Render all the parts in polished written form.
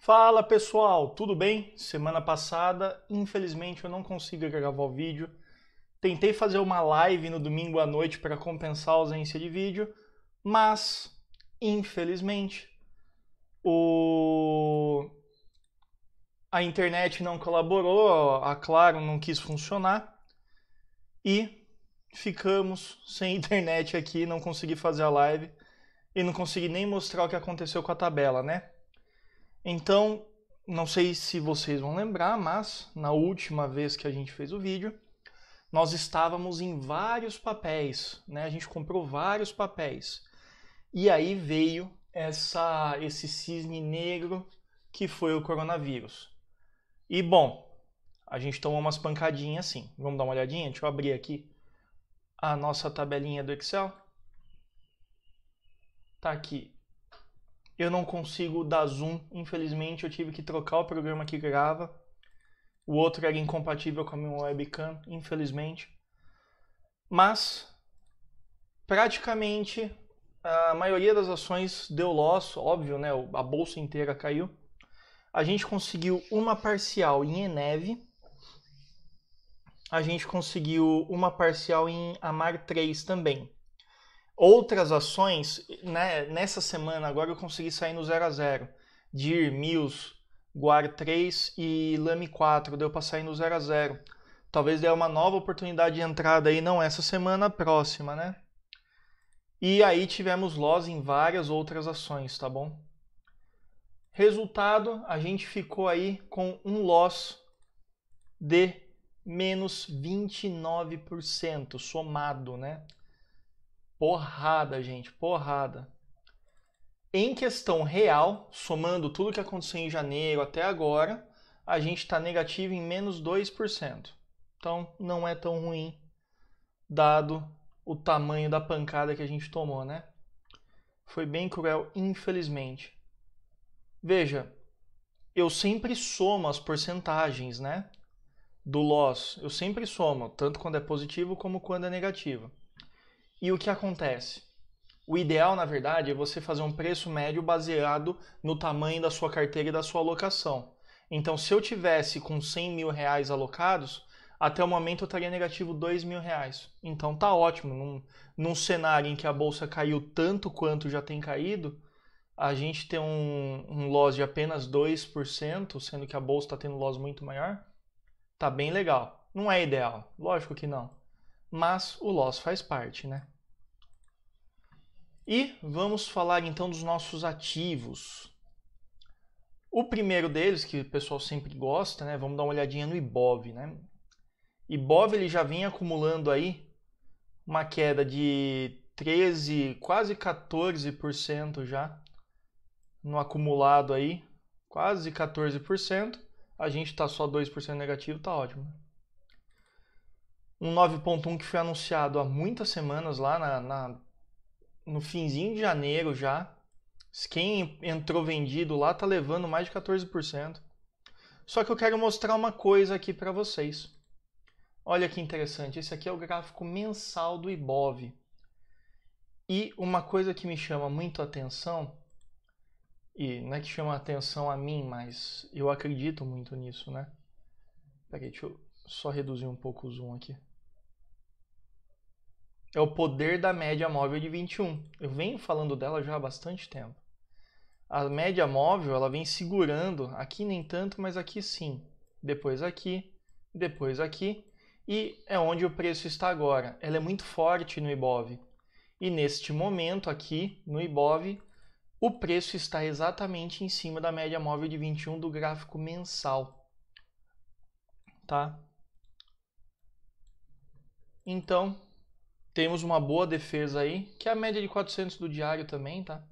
Fala pessoal, tudo bem? Semana passada, infelizmente eu não consegui gravar o vídeo. Tentei fazer uma live no domingo à noite para compensar a ausência de vídeo, mas infelizmente o... a internet não colaborou, a Claro não quis funcionar e ficamos sem internet aqui, não consegui fazer a live e não consegui nem mostrar o que aconteceu com a tabela, né? Então, não sei se vocês vão lembrar, mas na última vez que a gente fez o vídeo, nós estávamos em vários papéis, né? A gente comprou vários papéis. E aí veio esse cisne negro que foi o coronavírus. E bom, a gente tomou umas pancadinhas assim. Vamos dar uma olhadinha? Deixa eu abrir aqui a nossa tabelinha do Excel. Tá aqui. Eu não consigo dar zoom, infelizmente eu tive que trocar o programa que grava. O outro era incompatível com a minha webcam, infelizmente. Mas, praticamente, a maioria das ações deu loss, óbvio, né? A bolsa inteira caiu. A gente conseguiu uma parcial em Eneve. A gente conseguiu uma parcial em Amar 3 também. Outras ações, né, nessa semana agora eu consegui sair no 0 a 0. DIR, Mills, Guar 3 e Lame 4, deu para sair no 0 a 0. Talvez dê uma nova oportunidade de entrada aí, não essa semana, a próxima, né? E aí tivemos loss em várias outras ações, tá bom? Resultado, a gente ficou aí com um loss de menos 29% somado, né? Porrada, gente, porrada. Em questão real, somando tudo que aconteceu em janeiro até agora, a gente está negativo em menos 2%. Então não é tão ruim, dado o tamanho da pancada que a gente tomou, né? Foi bem cruel, infelizmente. Veja, eu sempre somo as porcentagens, né? Do loss. Eu sempre somo, tanto quando é positivo como quando é negativo. E o que acontece? O ideal, na verdade, é você fazer um preço médio baseado no tamanho da sua carteira e da sua alocação. Então, se eu tivesse com 100 mil reais alocados, até o momento eu estaria negativo 2 mil reais. Então tá ótimo. Num cenário em que a bolsa caiu tanto quanto já tem caído, a gente ter um loss de apenas 2%, sendo que a bolsa está tendo loss muito maior, tá bem legal. Não é ideal, lógico que não. Mas o loss faz parte, né? E vamos falar então dos nossos ativos. O primeiro deles, que o pessoal sempre gosta, né? Vamos dar uma olhadinha no Ibov, né? Ibov ele já vem acumulando aí uma queda de 13, quase 14% já no acumulado aí, quase 14%. A gente está só 2% negativo, tá ótimo. Um 9.1 que foi anunciado há muitas semanas lá no finzinho de janeiro já. Quem entrou vendido lá tá levando mais de 14%. Só que eu quero mostrar uma coisa aqui para vocês. Olha que interessante, esse aqui é o gráfico mensal do Ibov. E uma coisa que me chama muito a atenção, e não é que chama a atenção a mim, mas eu acredito muito nisso, né? Peraí, deixa eu só reduzir um pouco o zoom aqui. É o poder da média móvel de 21. Eu venho falando dela já há bastante tempo. A média móvel ela vem segurando, aqui nem tanto, mas aqui sim. Depois aqui, depois aqui. E é onde o preço está agora. Ela é muito forte no Ibov. E neste momento aqui, no Ibov, o preço está exatamente em cima da média móvel de 21 do gráfico mensal. Tá? Então, temos uma boa defesa aí, que é a média de 400 do diário também, tá?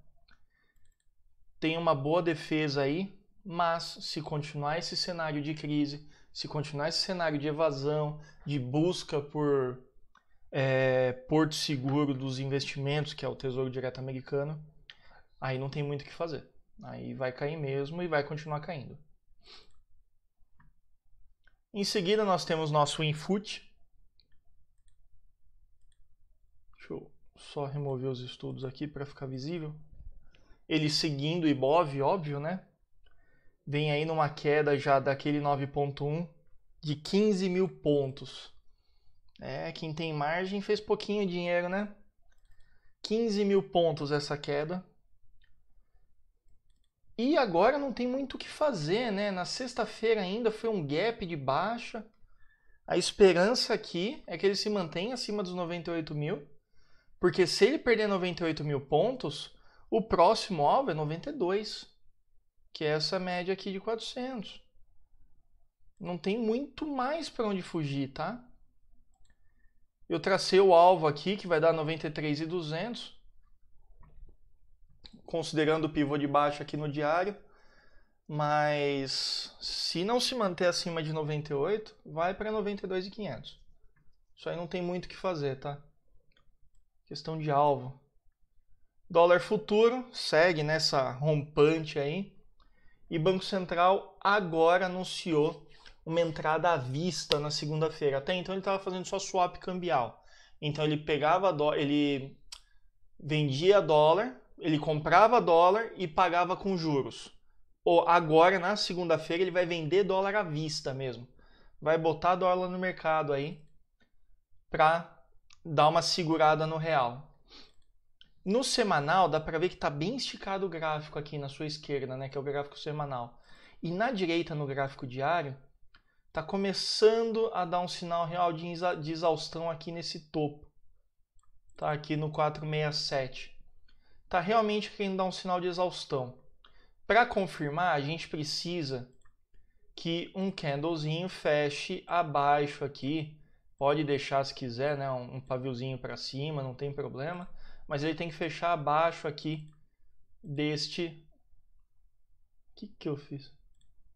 Tem uma boa defesa aí, mas se continuar esse cenário de crise, se continuar esse cenário de evasão, de busca por porto seguro dos investimentos, que é o Tesouro Direto Americano, aí não tem muito o que fazer. Aí vai cair mesmo e vai continuar caindo. Em seguida nós temos nosso Infut. Deixa eu só remover os estudos aqui para ficar visível. Ele seguindo o Ibov, óbvio, né? Vem aí numa queda já daquele 9.1 de 15 mil pontos. Quem tem margem fez pouquinho dinheiro, né? 15 mil pontos essa queda. E agora não tem muito o que fazer, né? Na sexta-feira ainda foi um gap de baixa. A esperança aqui é que ele se mantenha acima dos 98 mil. Porque se ele perder 98 mil pontos, o próximo alvo é 92. Que é essa média aqui de 400. Não tem muito mais para onde fugir, tá? Eu tracei o alvo aqui, que vai dar 93.200, considerando o pivô de baixo aqui no diário. Mas se não se manter acima de 98, vai para 92.500. Isso aí não tem muito o que fazer, tá? Questão de alvo. Dólar futuro segue nessa rompante aí. E Banco Central agora anunciou uma entrada à vista na segunda-feira. Até então ele estava fazendo só swap cambial. Então ele pegava ele vendia dólar, ele comprava dólar e pagava com juros. Agora na segunda-feira ele vai vender dólar à vista mesmo. Vai botar dólar no mercado aí para dar uma segurada no real. No semanal dá para ver que está bem esticado o gráfico aqui na sua esquerda, né, que é o gráfico semanal. E na direita, no gráfico diário, está começando a dar um sinal real de exaustão aqui nesse topo. Tá aqui no 467. Está realmente querendo dar um sinal de exaustão. Para confirmar, a gente precisa que um candlezinho feche abaixo aqui. Pode deixar se quiser, né, um paviozinho para cima, não tem problema. Mas ele tem que fechar abaixo aqui deste... O que eu fiz?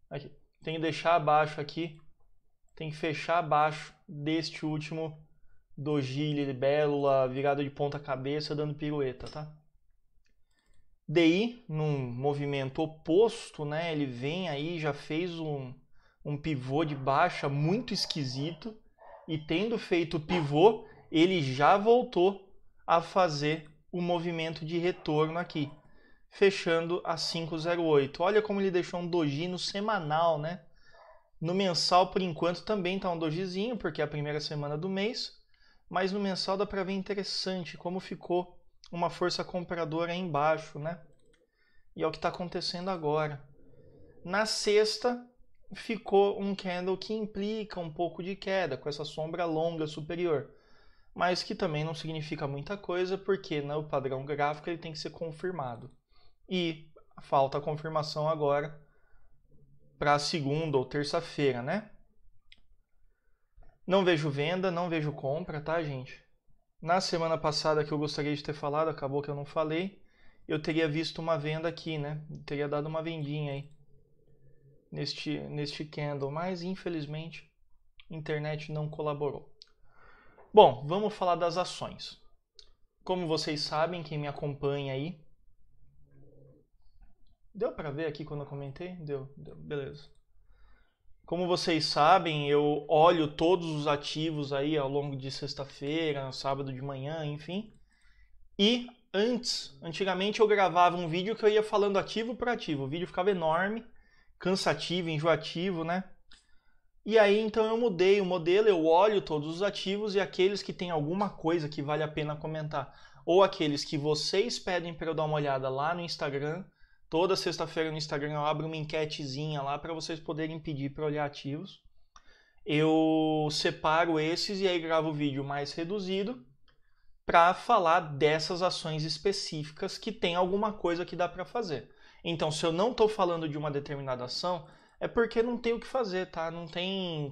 Aqui. Tem que deixar abaixo aqui. Tem que fechar abaixo deste último doji, libélula, virada de ponta cabeça, dando pirueta, tá? DI, num movimento oposto, né? Ele vem aí, já fez um pivô de baixa muito esquisito. E tendo feito o pivô, ele já voltou a fazer o movimento de retorno aqui, fechando a 508. Olha como ele deixou um doji no semanal, né? No mensal, por enquanto, também está um dojizinho, porque é a primeira semana do mês, mas no mensal dá para ver interessante como ficou uma força compradora aí embaixo, né? E é o que está acontecendo agora. Na sexta, ficou um candle que implica um pouco de queda, com essa sombra longa superior, mas que também não significa muita coisa, porque no padrão gráfico ele tem que ser confirmado. E falta a confirmação agora para segunda ou terça-feira, né? Não vejo venda, não vejo compra, tá, gente? Na semana passada que eu gostaria de ter falado, acabou que eu não falei, eu teria visto uma venda aqui, né? Teria dado uma vendinha aí neste candle, mas infelizmente a internet não colaborou. Bom, vamos falar das ações. Como vocês sabem, quem me acompanha aí... Deu para ver aqui quando eu comentei? Deu, beleza. Como vocês sabem, eu olho todos os ativos aí ao longo de sexta-feira, sábado de manhã, enfim. E antigamente eu gravava um vídeo que eu ia falando ativo por ativo. O vídeo ficava enorme, cansativo, enjoativo, né? E aí então eu mudei o modelo, eu olho todos os ativos e aqueles que tem alguma coisa que vale a pena comentar. Ou aqueles que vocês pedem para eu dar uma olhada lá no Instagram. Toda sexta-feira no Instagram eu abro uma enquetezinha lá para vocês poderem pedir para olhar ativos. Eu separo esses e aí gravo o vídeo mais reduzido para falar dessas ações específicas que tem alguma coisa que dá para fazer. Então, se eu não estou falando de uma determinada ação, é porque não tem o que fazer, tá?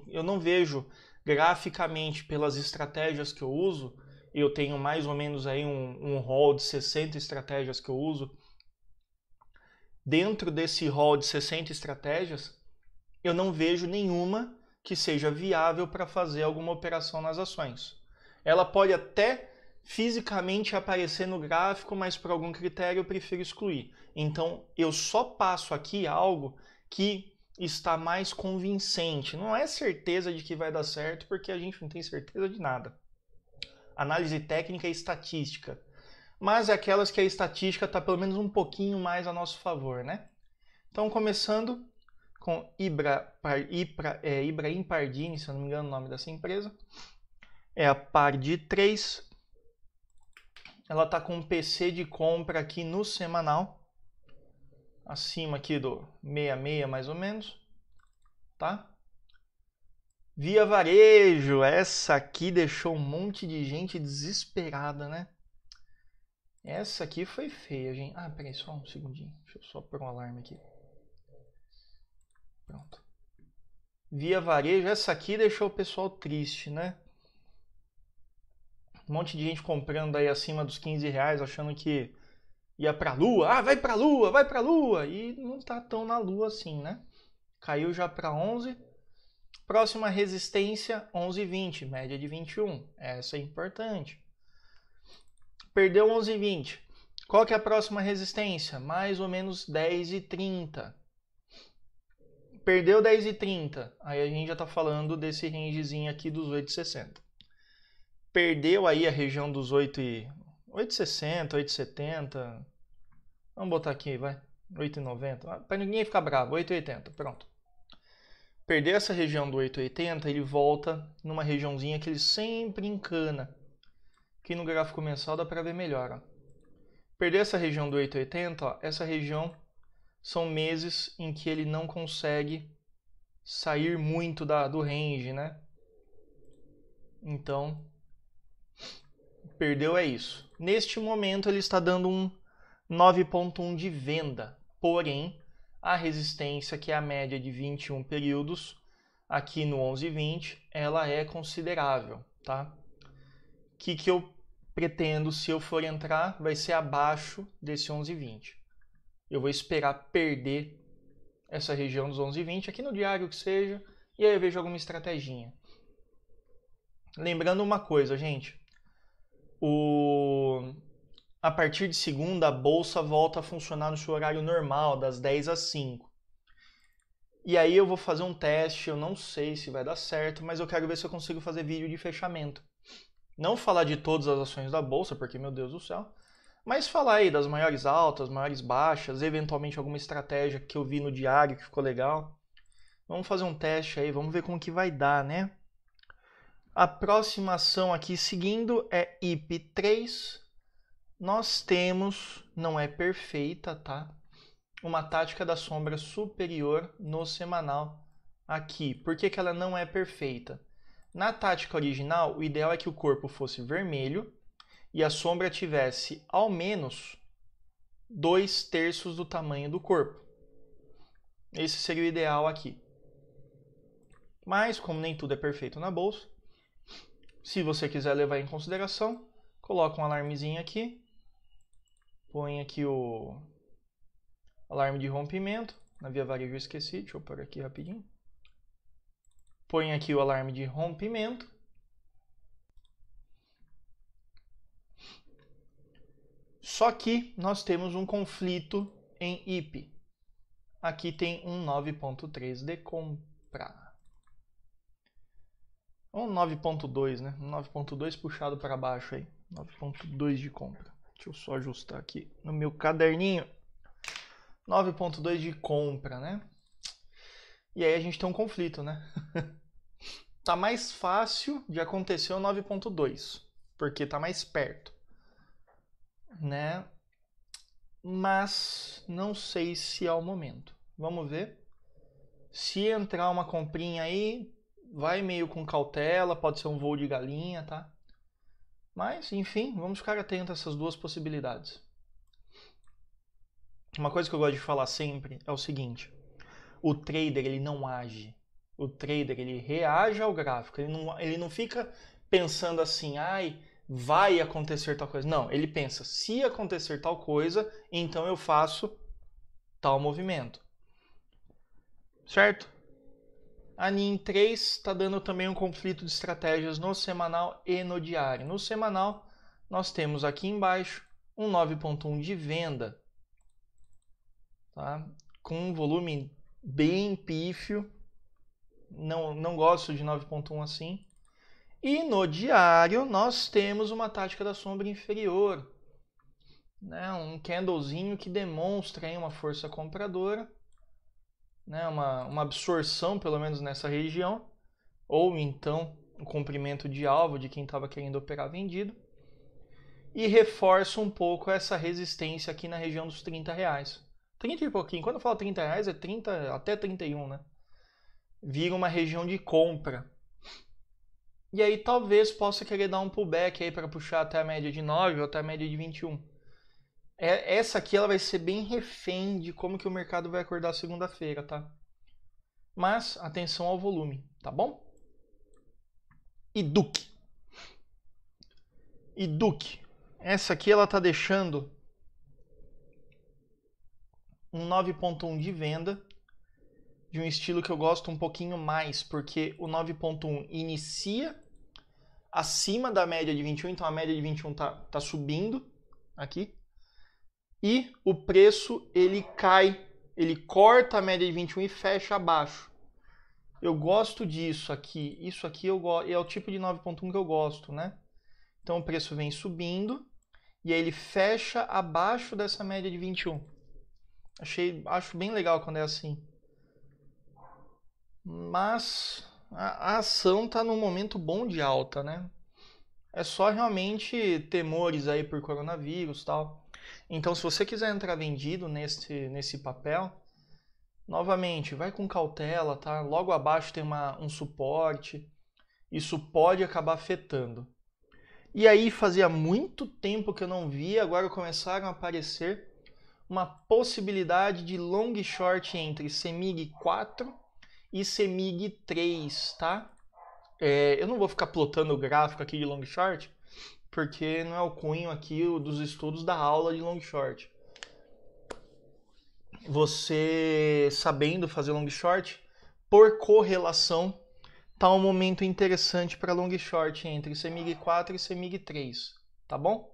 Eu não vejo graficamente pelas estratégias que eu uso. Eu tenho mais ou menos aí um rol de 60 estratégias que eu uso. Dentro desse rol de 60 estratégias, eu não vejo nenhuma que seja viável para fazer alguma operação nas ações. Ela pode até fisicamente aparecer no gráfico, mas por algum critério eu prefiro excluir. Então, eu só passo aqui algo que está mais convincente. Não é certeza de que vai dar certo, porque a gente não tem certeza de nada. Análise técnica e estatística. Mas é aquelas que a estatística está pelo menos um pouquinho mais a nosso favor, né? Então, começando com Ibrahim Pardini, se eu não me engano o nome dessa empresa. É a Pardi 3. Ela está com um PC de compra aqui no semanal. Acima aqui do 66 mais ou menos. Tá? Via Varejo. Essa aqui deixou um monte de gente desesperada, né? Essa aqui foi feia, gente. Ah, peraí, só um segundinho. Deixa eu só pôr um alarme aqui. Pronto. Via Varejo. Essa aqui deixou o pessoal triste, né? Um monte de gente comprando aí acima dos 15 reais, achando que ia pra lua. Ah, vai pra lua, vai pra lua. E não tá tão na lua assim, né? Caiu já pra 11. Próxima resistência, 11,20. Média de 21. Essa é importante. Perdeu 11,20. Qual que é a próxima resistência? Mais ou menos 10,30. Perdeu 10,30. Aí a gente já tá falando desse rangezinho aqui dos 8,60. Perdeu aí a região dos 8,60, 8,70. Vamos botar aqui, vai. 8,90. Para ninguém ficar bravo, 8,80. Pronto. Perdeu essa região do 8,80, ele volta numa regiãozinha que ele sempre encana. Aqui no gráfico mensal dá para ver melhor. Ó. Perdeu essa região do 8,80, ó, essa região são meses em que ele não consegue sair muito do range, né? Então, perdeu é isso. Neste momento ele está dando um 9,1 de venda, porém a resistência, que é a média de 21 períodos, aqui no 11,20, ela é considerável, tá? O que eu pretendo, se eu for entrar, vai ser abaixo desse 11,20. Eu vou esperar perder essa região dos 11,20, aqui no diário que seja, e aí eu vejo alguma estratégia. Lembrando uma coisa, gente. A partir de segunda, a bolsa volta a funcionar no seu horário normal, das 10 às 5. E aí eu vou fazer um teste, eu não sei se vai dar certo, mas eu quero ver se eu consigo fazer vídeo de fechamento. Não falar de todas as ações da bolsa, porque, meu Deus do céu, mas falar aí das maiores altas, maiores baixas, eventualmente alguma estratégia que eu vi no diário que ficou legal. Vamos fazer um teste aí, vamos ver como que vai dar, né? A próxima ação aqui seguindo é IP3. Nós temos, não é perfeita, tá? Uma tática da sombra superior no semanal aqui. Por que ela não é perfeita? Na tática original, o ideal é que o corpo fosse vermelho e a sombra tivesse ao menos 2/3 do tamanho do corpo. Esse seria o ideal aqui. Mas, como nem tudo é perfeito na bolsa, se você quiser levar em consideração, coloca um alarmezinho aqui. Põe aqui o alarme de rompimento. Na Via Varejo eu esqueci, deixa eu pôr aqui rapidinho. Põe aqui o alarme de rompimento. Só que nós temos um conflito em IP. Aqui tem um 9,3 de compra. Ou 9,2, né? Um 9,2 puxado para baixo aí. 9,2 de compra. Deixa eu só ajustar aqui no meu caderninho. 9,2 de compra, né? E aí a gente tem um conflito, né? Tá mais fácil de acontecer o 9,2, porque tá mais perto, né? Mas não sei se é o momento. Vamos ver. Se entrar uma comprinha aí, vai meio com cautela, pode ser um voo de galinha, tá? Mas, enfim, vamos ficar atentos a essas duas possibilidades. Uma coisa que eu gosto de falar sempre é o seguinte: o trader, ele não age. O trader, ele reage ao gráfico. Ele não fica pensando assim, ai, vai acontecer tal coisa. Não, ele pensa, se acontecer tal coisa, então eu faço tal movimento. Certo? A NIM3 está dando também um conflito de estratégias no semanal e no diário. No semanal, nós temos aqui embaixo um 9,1 de venda, tá? Com um volume bem pífio. Não gosto de 9,1 assim. E no diário, nós temos uma tática da sombra inferior, né? Um candlezinho que demonstra aí uma força compradora. né, uma absorção, pelo menos nessa região, ou então o comprimento de alvo de quem estava querendo operar vendido, e reforça um pouco essa resistência aqui na região dos R$30. 30 e pouquinho, quando eu falo R$30 é 30 até 31, né? Vira uma região de compra. E aí talvez possa querer dar um pullback aí para puxar até a média de 9 ou até a média de 21. Essa aqui ela vai ser bem refém de como que o mercado vai acordar segunda-feira, tá? Mas atenção ao volume, tá bom? E Duque. Essa aqui ela tá deixando um 9.1 de venda, de um estilo que eu gosto um pouquinho mais, porque o 9.1 inicia acima da média de 21, então a média de 21 tá subindo aqui. E o preço ele cai, ele corta a média de 21 e fecha abaixo. Eu gosto disso aqui, isso aqui é o tipo de 9.1 que eu gosto, né? Então o preço vem subindo e aí ele fecha abaixo dessa média de 21. Acho bem legal quando é assim. Mas a ação está num momento bom de alta, né? É só realmente temores aí por coronavírus e tal. Então, se você quiser entrar vendido nesse papel, novamente, vai com cautela, tá? Logo abaixo tem um suporte. Isso pode acabar afetando. E aí, fazia muito tempo que eu não via, agora começaram a aparecer uma possibilidade de long short entre CEMIG 4 e CEMIG 3, tá? Eu não vou ficar plotando o gráfico aqui de long short, porque não é o cunho aqui dos estudos da aula de long short. Você sabendo fazer long short, por correlação, tá um momento interessante para long short entre CEMIG 4 e CEMIG 3, tá bom?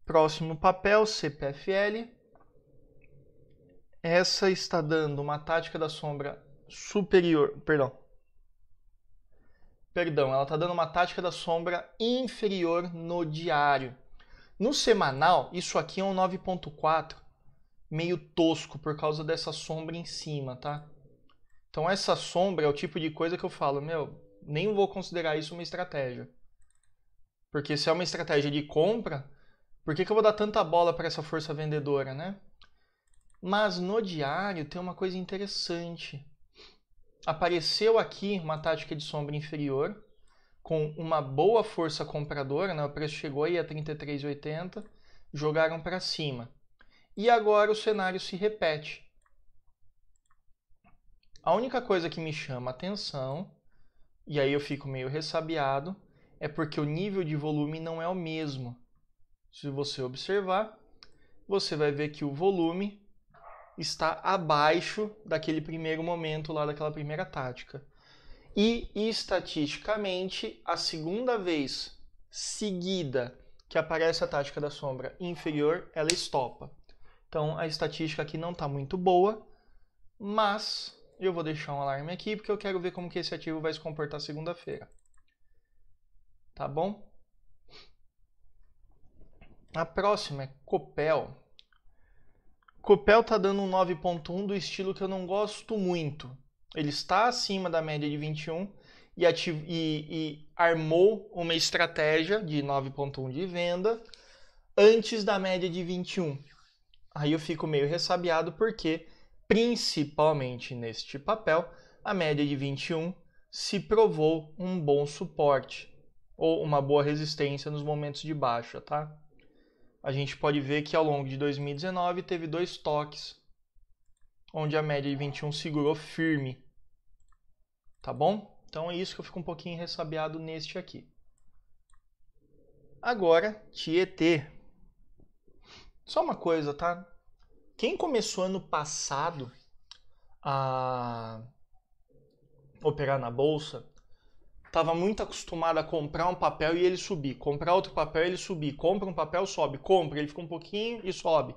Próximo papel, CPFL. Essa está dando uma tática da sombra superior, perdão, ela está dando uma tática da sombra inferior no diário. No semanal, isso aqui é um 9.4, meio tosco por causa dessa sombra em cima, tá? Então essa sombra é o tipo de coisa que eu falo, nem vou considerar isso uma estratégia. Porque se é uma estratégia de compra, por que eu vou dar tanta bola para essa força vendedora, né? Mas no diário tem uma coisa interessante. Apareceu aqui uma tática de sombra inferior, com uma boa força compradora, né? O preço chegou aí a 33,80, jogaram para cima. E agora o cenário se repete. A única coisa que me chama atenção, e aí eu fico meio ressabiado, é porque o nível de volume não é o mesmo. Se você observar, você vai ver que o volume está abaixo daquele primeiro momento lá, daquela primeira tática. E, estatisticamente, a segunda vez seguida que aparece a tática da sombra inferior, ela estopa. Então, a estatística aqui não está muito boa, mas eu vou deixar um alarme aqui, porque eu quero ver como que esse ativo vai se comportar segunda-feira. Tá bom? A próxima é Copel. Copel está dando um 9.1 do estilo que eu não gosto muito. Ele está acima da média de 21 e armou uma estratégia de 9.1 de venda antes da média de 21. Aí eu fico meio ressabiado porque, principalmente neste papel, a média de 21 se provou um bom suporte ou uma boa resistência nos momentos de baixa, tá? A gente pode ver que ao longo de 2019 teve 2 toques, onde a média de 21 segurou firme, tá bom? Então é isso que eu fico um pouquinho ressabiado neste aqui. Agora, Tietê. Só uma coisa, tá? Quem começou ano passado a operar na bolsa, estava muito acostumado a comprar um papel e ele subir, comprar outro papel e ele subir, compra um papel, sobe, compra, ele fica um pouquinho e sobe.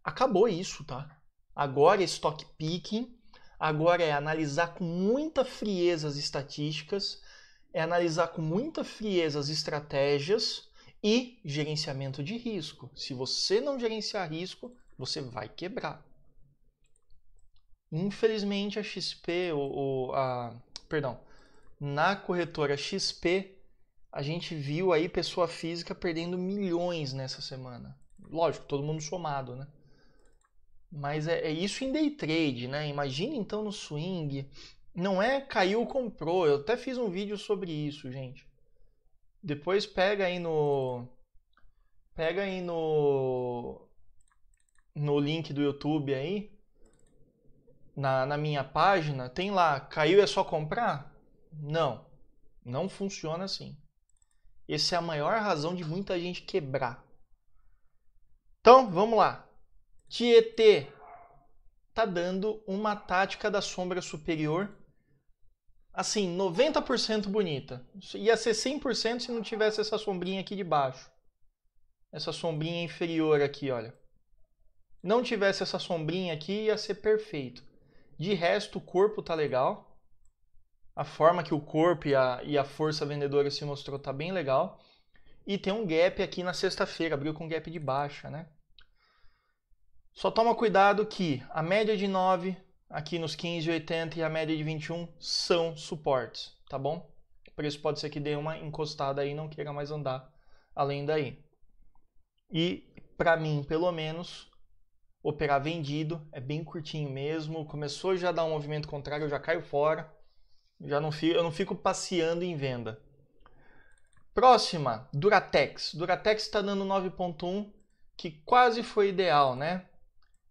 Acabou isso, tá? Agora é stock picking, agora é analisar com muita frieza as estatísticas, é analisar com muita frieza as estratégias e gerenciamento de risco. Se você não gerenciar risco, você vai quebrar. Infelizmente a XP, perdão, na corretora XP, a gente viu aí pessoa física perdendo milhões nessa semana. Lógico, todo mundo somado, né? Mas é isso em day trade, né? Imagina então no swing. Não é caiu, comprou. Eu até fiz um vídeo sobre isso, gente. Depois pega aí no link do YouTube aí, na minha página, tem lá, caiu é só comprar? Não, não funciona assim. Essa é a maior razão de muita gente quebrar. Então, vamos lá. Tietê tá dando uma tática da sombra superior, assim, 90% bonita. Ia ser 100% se não tivesse essa sombrinha aqui de baixo. Essa sombrinha inferior aqui, olha. Não tivesse essa sombrinha aqui, ia ser perfeito. De resto, o corpo tá legal. A forma que o corpo e a força vendedora se mostrou tá bem legal. E tem um gap aqui na sexta-feira, abriu com gap de baixa, né? Só toma cuidado que a média de 9, aqui nos 15,80 e a média de 21 são suportes, tá bom? O preço pode ser que dê uma encostada aí e não queira mais andar além daí. E para mim, pelo menos, operar vendido é bem curtinho mesmo. Começou já a dar um movimento contrário, eu já caio fora. Eu não fico passeando em venda. Próxima, Duratex. Duratex está dando 9,1, que quase foi ideal, né?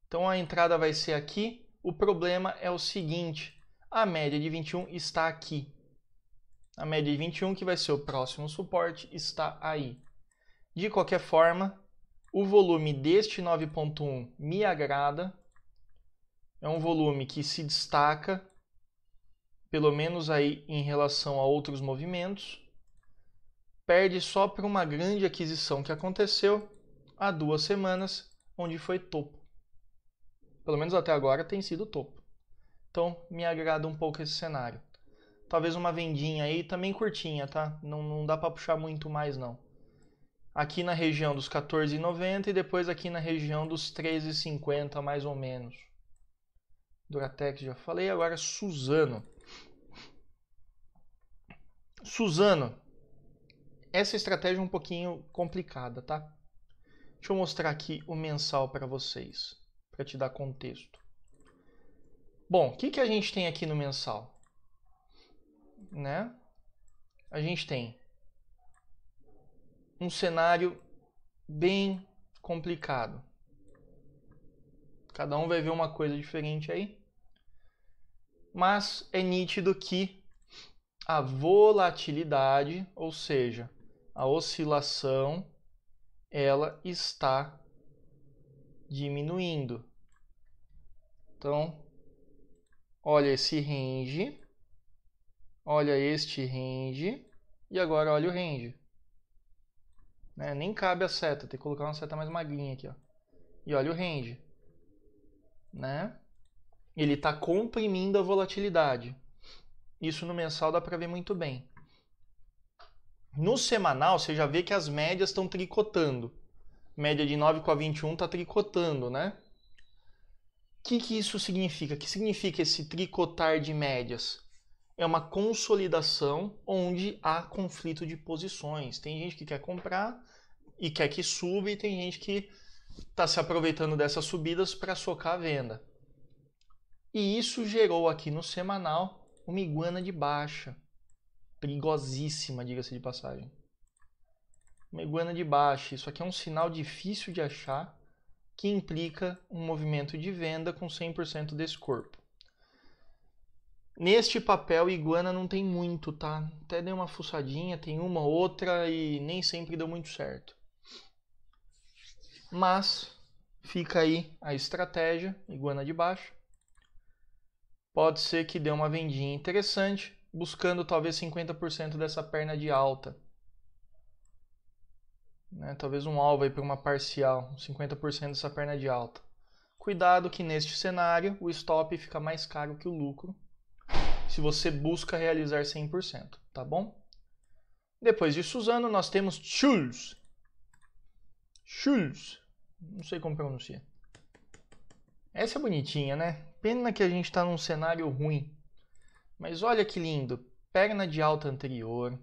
Então a entrada vai ser aqui. O problema é o seguinte, a média de 21 está aqui. A média de 21, que vai ser o próximo suporte, está aí. De qualquer forma, o volume deste 9,1 me agrada. É um volume que se destaca, pelo menos aí em relação a outros movimentos. Perde só por uma grande aquisição que aconteceu há 2 semanas, onde foi topo. Pelo menos até agora tem sido topo. Então me agrada um pouco esse cenário. Talvez uma vendinha aí também curtinha, tá? Não dá para puxar muito mais não. Aqui na região dos 14,90 e depois aqui na região dos 13,50 mais ou menos. Duratex já falei, agora Suzano. Suzano. Essa estratégia é um pouquinho complicada, tá? Deixa eu mostrar aqui o mensal para vocês, para te dar contexto. Bom, o que a gente tem aqui no mensal? Né? A gente tem um cenário bem complicado. Cada um vai ver uma coisa diferente aí. Mas é nítido que a volatilidade, ou seja, a oscilação, ela está diminuindo. Então, olha esse range, olha este range e agora olha o range. Né? Nem cabe a seta, tem que colocar uma seta mais magrinha aqui, ó. E olha o range, né? Ele está comprimindo a volatilidade. Isso no mensal dá para ver muito bem. No semanal, você já vê que as médias estão tricotando. Média de 9 com a 21 está tricotando, né? O que isso significa? O que significa esse tricotar de médias? É uma consolidação onde há conflito de posições. Tem gente que quer comprar e quer que suba, e tem gente que está se aproveitando dessas subidas para socar a venda. E isso gerou aqui no semanal uma iguana de baixa. Perigosíssima, diga-se de passagem. Uma iguana de baixa. Isso aqui é um sinal difícil de achar, que implica um movimento de venda com 100% desse corpo. Neste papel, iguana não tem muito, tá? Até dei uma fuçadinha, tem uma outra e nem sempre deu muito certo. Mas fica aí a estratégia, iguana de baixo. Pode ser que dê uma vendinha interessante, buscando talvez 50% dessa perna de alta. Né? Talvez um alvo aí para uma parcial, 50% dessa perna de alta. Cuidado que neste cenário o stop fica mais caro que o lucro, se você busca realizar 100%, tá bom? Depois de Suzano, nós temos Schulz. Schulz. Não sei como pronuncia. Essa é bonitinha, né? Pena que a gente está num cenário ruim. Mas olha que lindo. Perna de alta anterior.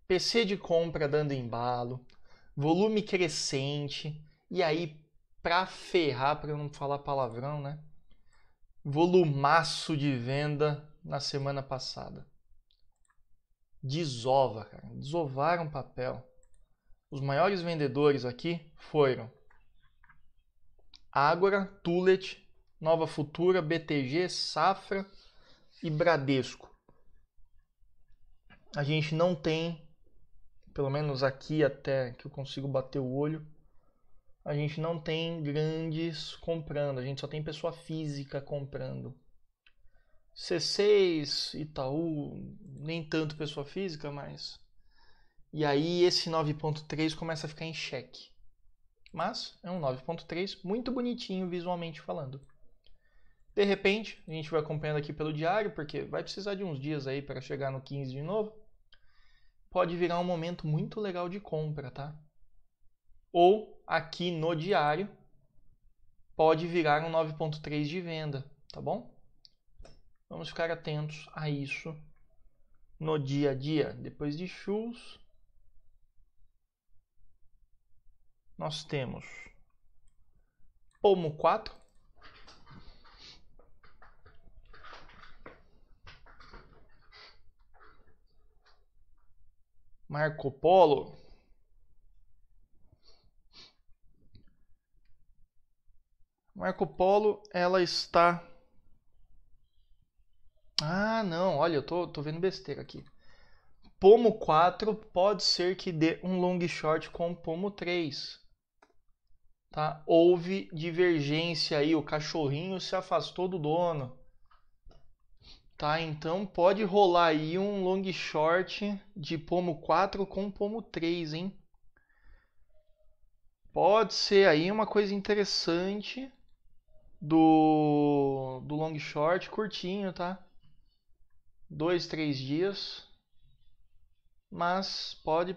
PC de compra dando embalo. Volume crescente. E aí, pra ferrar, pra eu não falar palavrão, né? Volumaço de venda na semana passada. Desova, cara. Desovaram papel. Os maiores vendedores aqui foram Ágora, Tulet, Nova Futura, BTG, Safra e Bradesco. A gente não tem, pelo menos aqui até que eu consigo bater o olho, a gente não tem grandes comprando, a gente só tem pessoa física comprando. C6, Itaú, nem tanto pessoa física, mas... E aí esse 9.3 começa a ficar em xeque. Mas é um 9.3 muito bonitinho visualmente falando. De repente, a gente vai acompanhando aqui pelo diário, porque vai precisar de uns dias aí para chegar no 15 de novo. Pode virar um momento muito legal de compra, tá? Ou aqui no diário, pode virar um 9.3 de venda, tá bom? Vamos ficar atentos a isso no dia a dia. Depois de shoes, nós temos Pomo 4. Marco Polo. Marco Polo, ela está... Ah, não, olha, eu tô vendo besteira aqui. Pomo 4 pode ser que dê um long short com Pomo 3. Tá? Houve divergência aí, o cachorrinho se afastou do dono. Tá? Então pode rolar aí um long short de Pomo 4 com Pomo 3, hein? Pode ser aí uma coisa interessante do long short curtinho, tá? 2, 3 dias. Mas pode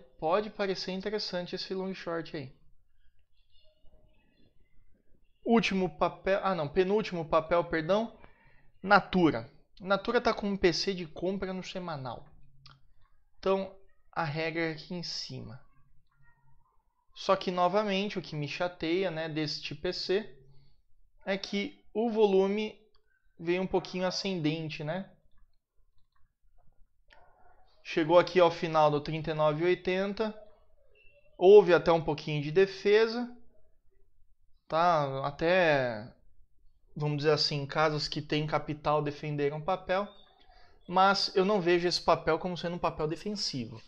parecer interessante esse long short aí. Último papel, penúltimo papel, perdão, Natura. Natura está com um PC de compra no semanal. Então, a regra é aqui em cima. Só que, novamente, o que me chateia, né, deste PC é que o volume veio um pouquinho ascendente, né? Chegou aqui ao final do 39,80. Houve até um pouquinho de defesa. Tá? Até, vamos dizer assim, casas que têm capital defenderam papel. Mas eu não vejo esse papel como sendo um papel defensivo.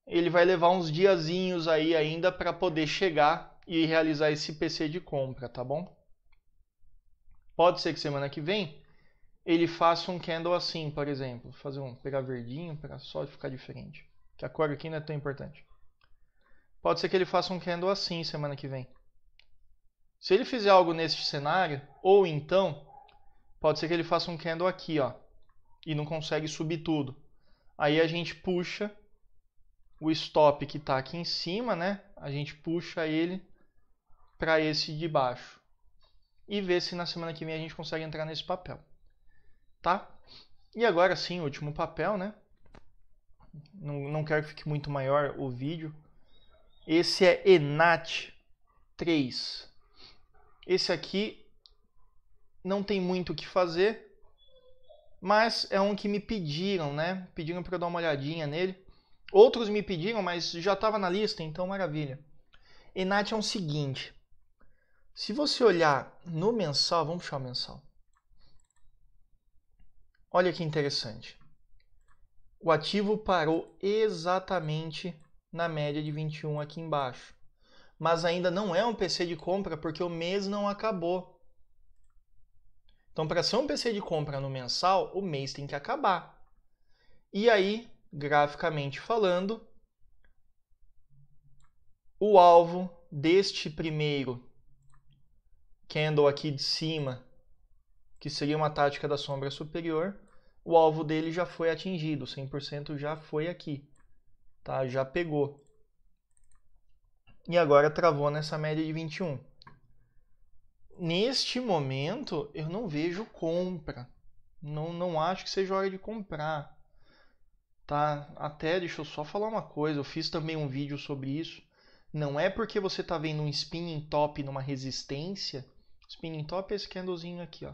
Ele vai levar uns diazinhos aí ainda para poder chegar e realizar esse PC de compra, tá bom? Pode ser que semana que vem ele faça um candle assim, por exemplo. Pegar verdinho para só ficar diferente. Que a cor aqui não é tão importante. Pode ser que ele faça um candle assim semana que vem. Se ele fizer algo nesse cenário, ou então, pode ser que ele faça um candle aqui, ó. E não consegue subir tudo. Aí a gente puxa o stop que está aqui em cima, né? A gente puxa ele para esse de baixo. E ver se na semana que vem a gente consegue entrar nesse papel. Tá? E agora sim, o último papel, né? Não quero que fique muito maior o vídeo. Esse é Enat 3. Esse aqui não tem muito o que fazer. Mas é um que me pediram, né? Pediram para eu dar uma olhadinha nele. Outros me pediram, mas já estava na lista, então maravilha. Enat é o seguinte. Se você olhar no mensal, vamos puxar o mensal. Olha que interessante. O ativo parou exatamente na média de 21 aqui embaixo. Mas ainda não é um PC de compra porque o mês não acabou. Então, para ser um PC de compra no mensal, o mês tem que acabar. E aí, graficamente falando, o alvo deste primeiro candle aqui de cima, que seria uma tática da sombra superior, o alvo dele já foi atingido, 100% já foi aqui, tá? Já pegou. E agora travou nessa média de 21. neste momento, eu não vejo compra. Não acho que seja hora de comprar. Tá? Até, deixa eu só falar uma coisa, eu fiz também um vídeo sobre isso. Não é porque você está vendo um spinning top numa resistência. Spinning top é esse candlezinho aqui, ó.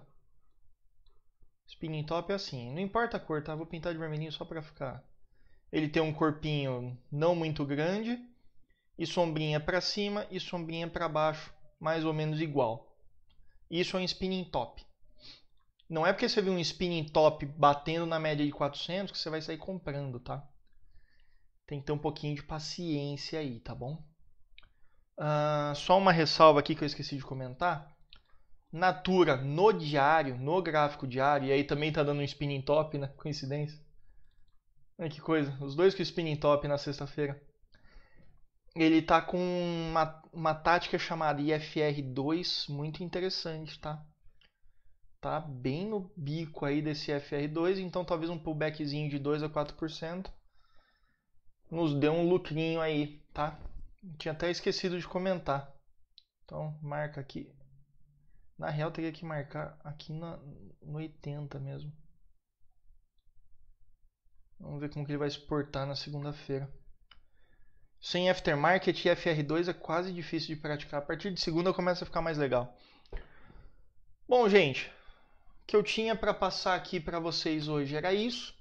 Spinning top é assim, não importa a cor, tá? Vou pintar de vermelhinho só para ficar. Ele tem um corpinho não muito grande e sombrinha para cima e sombrinha para baixo, mais ou menos igual. Isso é um spinning top. Não é porque você viu um spinning top batendo na média de 400 que você vai sair comprando, tá? Tem que ter um pouquinho de paciência aí, tá bom? Só uma ressalva aqui que eu esqueci de comentar. Natura no diário, no gráfico diário, e aí também tá dando um spinning top, né? Coincidência. Olha que coisa, os dois com spinning top na sexta-feira. Ele tá com uma tática chamada IFR2 muito interessante, tá? Tá bem no bico aí desse IFR2, então talvez um pullbackzinho de 2 a 4% nos dê um lucrinho aí, tá? Tinha até esquecido de comentar. Então marca aqui. Na real teria que marcar aqui no 80 mesmo. Vamos ver como que ele vai exportar na segunda-feira. Sem aftermarket e FR2 é quase difícil de praticar. A partir de segunda começa a ficar mais legal. Bom, gente, o que eu tinha para passar aqui para vocês hoje era isso.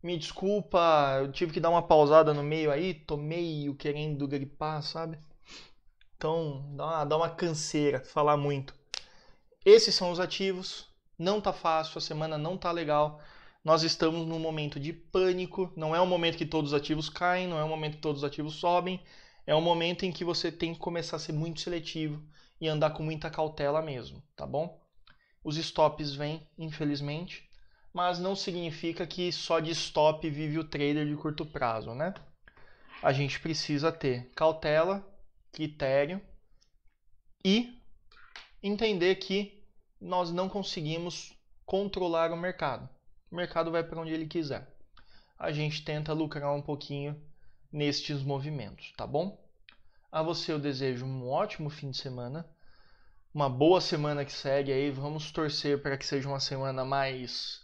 Me desculpa, eu tive que dar uma pausada no meio aí, tô meio querendo gripar, sabe? Então dá uma canseira falar muito. Esses são os ativos. Não tá fácil, a semana não tá legal. Nós estamos num momento de pânico. Não é um momento que todos os ativos caem, não é um momento que todos os ativos sobem. É um momento em que você tem que começar a ser muito seletivo e andar com muita cautela mesmo, tá bom? Os stops vêm, infelizmente, mas não significa que só de stop vive o trader de curto prazo, né? A gente precisa ter cautela, critério e entender que nós não conseguimos controlar o mercado. O mercado vai para onde ele quiser. A gente tenta lucrar um pouquinho nestes movimentos, tá bom? A você eu desejo um ótimo fim de semana, uma boa semana que segue aí. Vamos torcer para que seja uma semana mais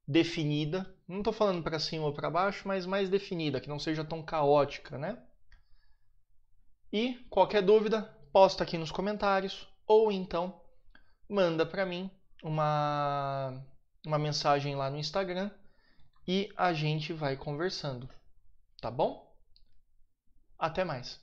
definida. Não estou falando para cima ou para baixo, mas mais definida, que não seja tão caótica, né? E qualquer dúvida, posta aqui nos comentários ou então manda para mim uma mensagem lá no Instagram e a gente vai conversando, tá bom? Até mais!